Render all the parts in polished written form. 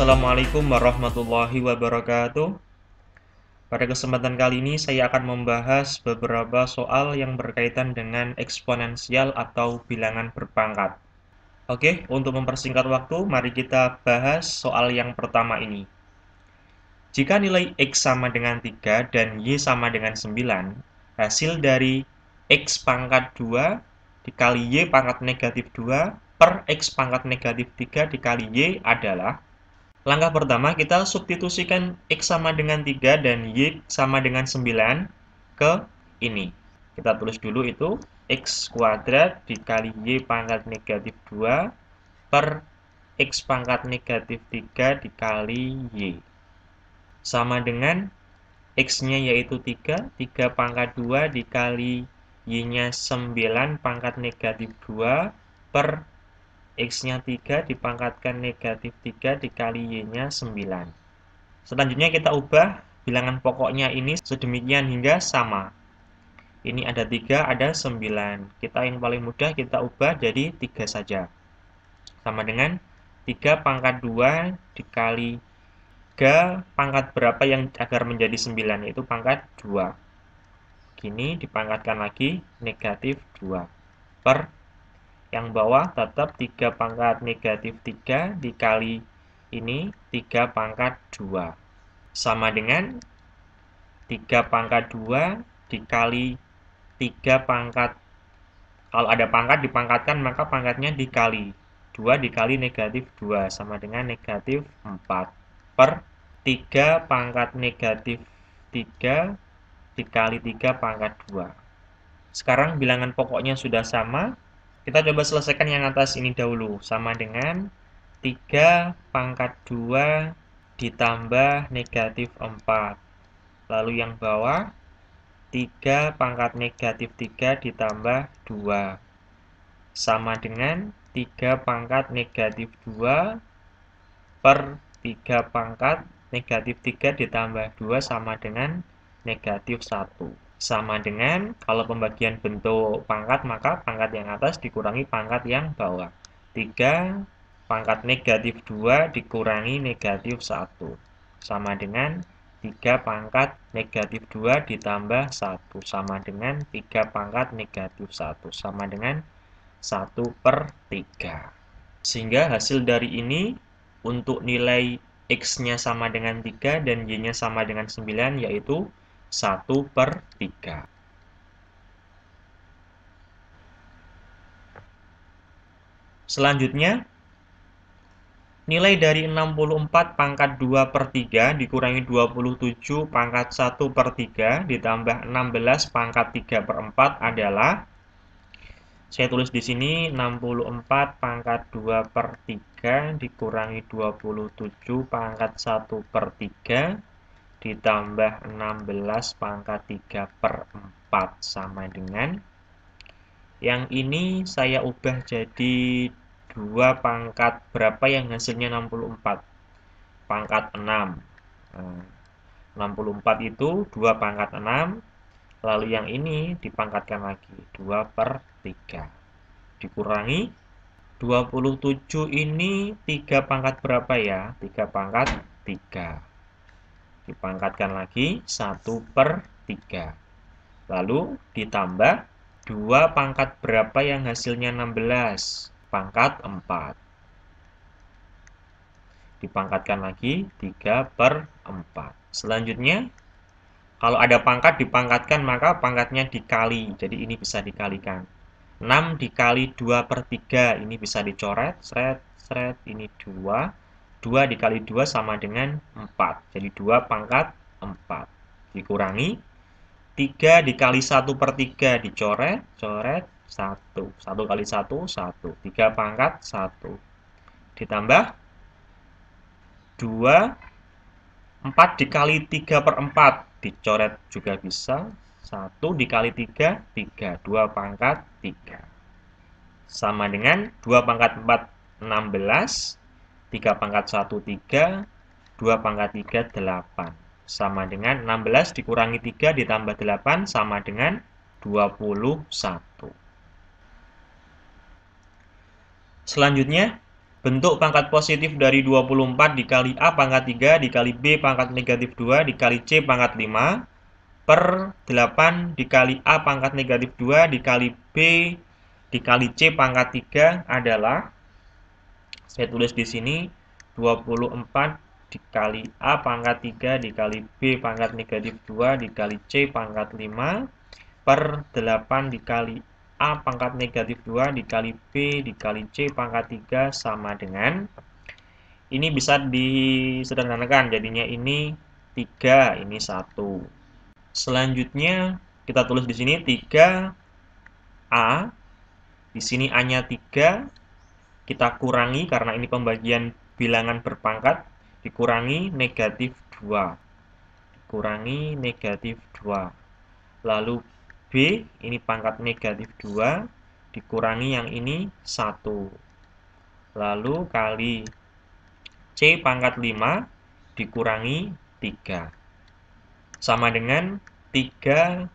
Assalamualaikum warahmatullahi wabarakatuh. Pada kesempatan kali ini saya akan membahas beberapa soal yang berkaitan dengan eksponensial atau bilangan berpangkat. Oke, untuk mempersingkat waktu, mari kita bahas soal yang pertama ini. Jika nilai X sama dengan 3 dan Y sama dengan 9, hasil dari X pangkat 2 dikali Y pangkat negatif 2 per X pangkat negatif 3 dikali Y adalah. Langkah pertama, kita substitusikan X sama dengan 3 dan Y sama dengan 9 ke ini. Kita tulis dulu itu X kuadrat dikali Y pangkat negatif 2 per X pangkat negatif 3 dikali Y. Sama dengan X-nya yaitu 3, 3 pangkat 2 dikali Y-nya 9 pangkat negatif 2 per X-nya 3 dipangkatkan negatif 3 dikali Y-nya 9. Selanjutnya kita ubah bilangan pokoknya ini sedemikian hingga sama. Ini ada 3, ada 9. Kita yang paling mudah kita ubah jadi 3 saja. Sama dengan 3 pangkat 2 dikali 3 pangkat berapa yang agar menjadi 9, yaitu pangkat 2. Gini dipangkatkan lagi negatif 2 per yang bawah tetap 3 pangkat negatif 3 dikali ini 3 pangkat 2. Sama dengan 3 pangkat 2 dikali 3 pangkat. Kalau ada pangkat dipangkatkan maka pangkatnya dikali. 2 dikali negatif 2 sama dengan negatif 4 per 3 pangkat negatif 3 dikali 3 pangkat 2. Sekarang bilangan pokoknya sudah sama. Kita coba selesaikan yang atas ini dahulu. Sama dengan 3 pangkat 2 ditambah negatif 4. Lalu yang bawah 3 pangkat negatif 3 ditambah 2. Sama dengan 3 pangkat negatif 2 per 3 pangkat negatif 3 ditambah 2 sama dengan negatif 1. Sama dengan kalau pembagian bentuk pangkat maka pangkat yang atas dikurangi pangkat yang bawah. 3 pangkat negatif 2 dikurangi negatif 1. Sama dengan 3 pangkat negatif 2 ditambah 1. Sama dengan 3 pangkat negatif 1. Sama dengan 1 per 3. Sehingga hasil dari ini untuk nilai X-nya sama dengan 3 dan Y-nya sama dengan 9 yaitu 1 per 3. Selanjutnya, nilai dari 64 pangkat 2 per 3 dikurangi 27 pangkat 1 per 3 ditambah 16 pangkat 3 per 4 adalah, saya tulis di sini 64 pangkat 2 per 3 dikurangi 27 pangkat 1 per 3 ditambah 16 pangkat 3 per 4 sama dengan, yang ini saya ubah jadi 2 pangkat berapa yang hasilnya 64? Pangkat 6. 64 itu 2 pangkat 6. Lalu yang ini dipangkatkan lagi 2 per 3. Dikurangi 27 ini 3 pangkat berapa ya? 3 pangkat 3. Dipangkatkan lagi 1 per 3. Lalu ditambah 2 pangkat berapa yang hasilnya 16? Pangkat 4. Dipangkatkan lagi 3 per 4. Selanjutnya, kalau ada pangkat dipangkatkan maka pangkatnya dikali. Jadi ini bisa dikalikan. 6 dikali 2 per 3. Ini bisa dicoret. Sret, sret. Ini 2. 2 dikali 2 sama dengan 4. Jadi 2 pangkat 4. Dikurangi 3 dikali 1 per 3 dicoret, coret, 1. 1 kali 1, 1. 3 pangkat 1. Ditambah 2, 4 dikali 3 per 4 dicoret juga bisa. 1 dikali 3, 3. 2 pangkat 3. Sama dengan 2 pangkat 4, 16. 3 pangkat 1, 3. 2 pangkat 3, 8. Sama dengan 16 dikurangi 3 ditambah 8 sama dengan 21. Selanjutnya, Bentuk pangkat positif dari 24 dikali A pangkat 3 dikali B pangkat negatif 2 dikali C pangkat 5 per 8 dikali A pangkat negatif 2 dikali B dikali C pangkat 3 adalah, saya tulis di sini, 24 dikali A pangkat 3 dikali B pangkat negatif 2 dikali C pangkat 5 per 8 dikali A pangkat negatif 2 dikali B dikali C pangkat 3 sama dengan, ini bisa disederhanakan, jadinya ini 3, ini 1. Selanjutnya kita tulis di sini 3A, di sini A-nya 3, kita kurangi karena ini pembagian bilangan berpangkat, dikurangi negatif 2. Dikurangi negatif 2. Lalu B, ini pangkat negatif 2, dikurangi yang ini 1. Lalu kali C pangkat 5, dikurangi 3. Sama dengan 3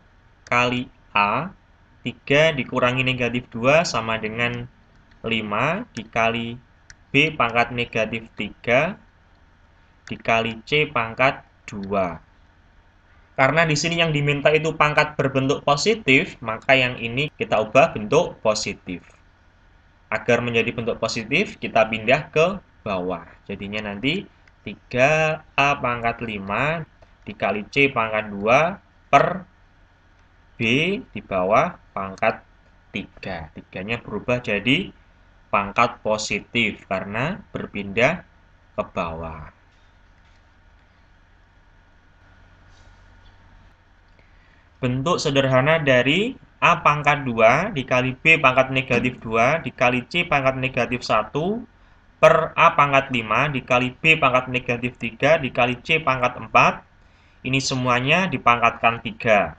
kali A, 3 dikurangi negatif 2 sama dengan 5 dikali B pangkat negatif 3 dikali C pangkat 2. Karena di sini yang diminta itu pangkat berbentuk positif, maka yang ini kita ubah bentuk positif. Agar menjadi bentuk positif, kita pindah ke bawah. Jadinya nanti 3A pangkat 5 dikali C pangkat 2 per B di bawah pangkat 3. 3-nya berubah jadi pangkat positif karena berpindah ke bawah. Bentuk sederhana dari A pangkat 2 dikali B pangkat negatif 2 dikali C pangkat negatif 1 per A pangkat 5 dikali B pangkat negatif 3 dikali C pangkat 4. Ini semuanya dipangkatkan 3.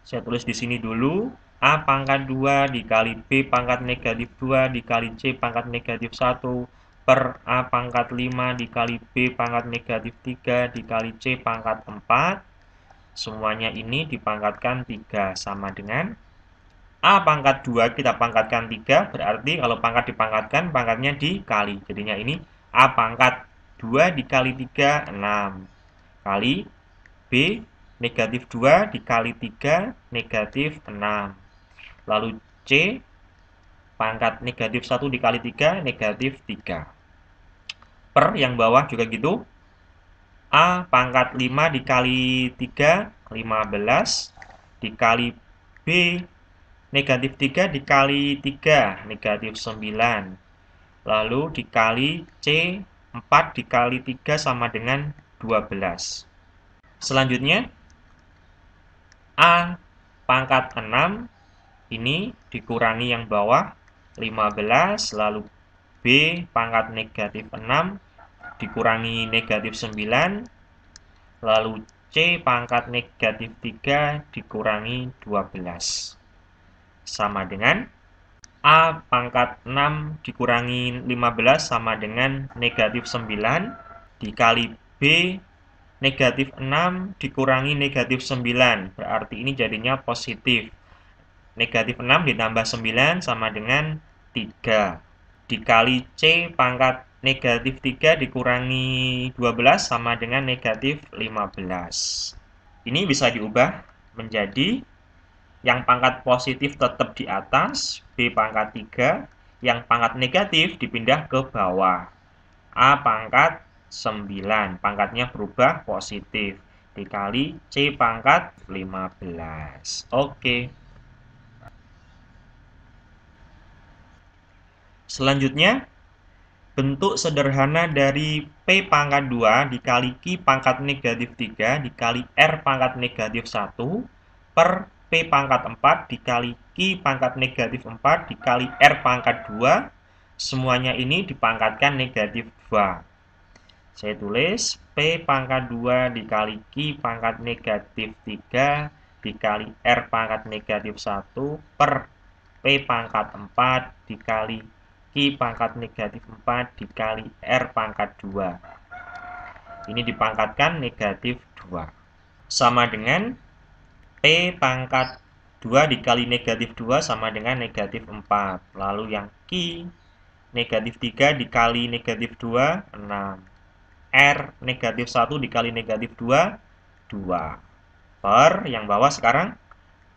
Saya tulis di sini dulu. A pangkat 2 dikali B pangkat negatif 2 dikali C pangkat negatif 1 per A pangkat 5 dikali B pangkat negatif 3 dikali C pangkat 4. Semuanya ini dipangkatkan 3 sama dengan A pangkat 2 kita pangkatkan 3, berarti kalau pangkat dipangkatkan, pangkatnya dikali. Jadinya ini A pangkat 2 dikali 3, 6. Kali B negatif 2 dikali 3, negatif 6. Lalu C pangkat negatif 1 dikali 3, negatif 3. Per yang bawah juga gitu. A pangkat 5 dikali 3, 15. Dikali B negatif 3 dikali 3, negatif 9. Lalu dikali C, 4 dikali 3 sama dengan 12. Selanjutnya, A pangkat 6, ini dikurangi yang bawah, 15. Lalu B pangkat negatif 6, dikurangi negatif 9. Lalu C pangkat negatif 3, dikurangi 12. Sama dengan A pangkat 6 dikurangi 15 sama dengan negatif 9 dikali B negatif 6 dikurangi negatif 9. Berarti ini jadinya positif. Negatif 6 ditambah 9 sama dengan 3. Dikali C pangkat negatif 3 dikurangi 12 sama dengan negatif 15. Ini bisa diubah menjadi yang pangkat positif tetap di atas, B pangkat 3, yang pangkat negatif dipindah ke bawah. A pangkat 9, pangkatnya berubah positif, dikali C pangkat 15. Oke. Selanjutnya, bentuk sederhana dari P pangkat 2 dikali Q pangkat negatif 3 dikali R pangkat negatif 1 per P pangkat 4 dikali Q pangkat negatif 4 dikali R pangkat 2. Semuanya ini dipangkatkan negatif 2. Saya tulis P pangkat 2 dikali Q pangkat negatif 3 dikali R pangkat negatif 1 per P pangkat 4 dikali Q pangkat negatif 4 dikali R pangkat 2. Ini dipangkatkan negatif 2. Sama dengan P pangkat 2 dikali negatif 2 sama dengan negatif 4. Lalu yang Q negatif 3 dikali negatif 2, 6. R negatif 1 dikali negatif 2, 2. Per, yang bawah sekarang,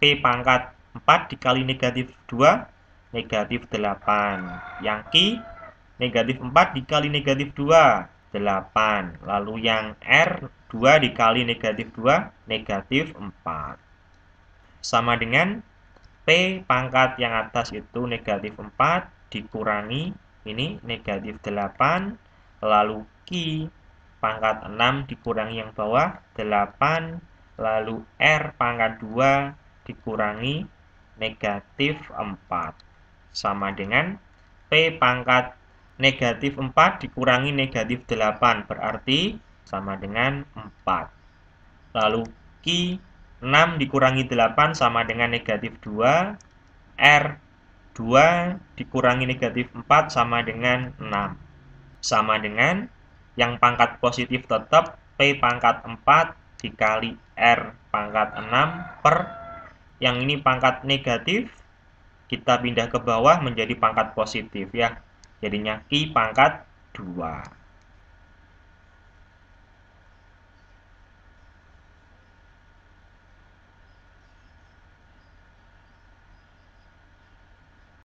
P pangkat 4 dikali negatif 2, negatif 8. Yang Q, negatif 4 dikali negatif 2, 8. Lalu yang R, 2 dikali negatif 2, negatif 4. Sama dengan P pangkat yang atas itu negatif 4 dikurangi ini negatif 8, lalu Q pangkat 6 dikurangi yang bawah 8, lalu R pangkat 2 dikurangi negatif 4. Sama dengan P pangkat negatif 4 dikurangi negatif 8, berarti sama dengan 4. Lalu Q 6 dikurangi 8 sama dengan negatif 2. R 2 dikurangi negatif 4 sama dengan 6. Sama dengan yang pangkat positif tetap P pangkat 4 dikali R pangkat 6 per yang ini pangkat negatif, kita pindah ke bawah menjadi pangkat positif ya. Jadinya Q pangkat 2.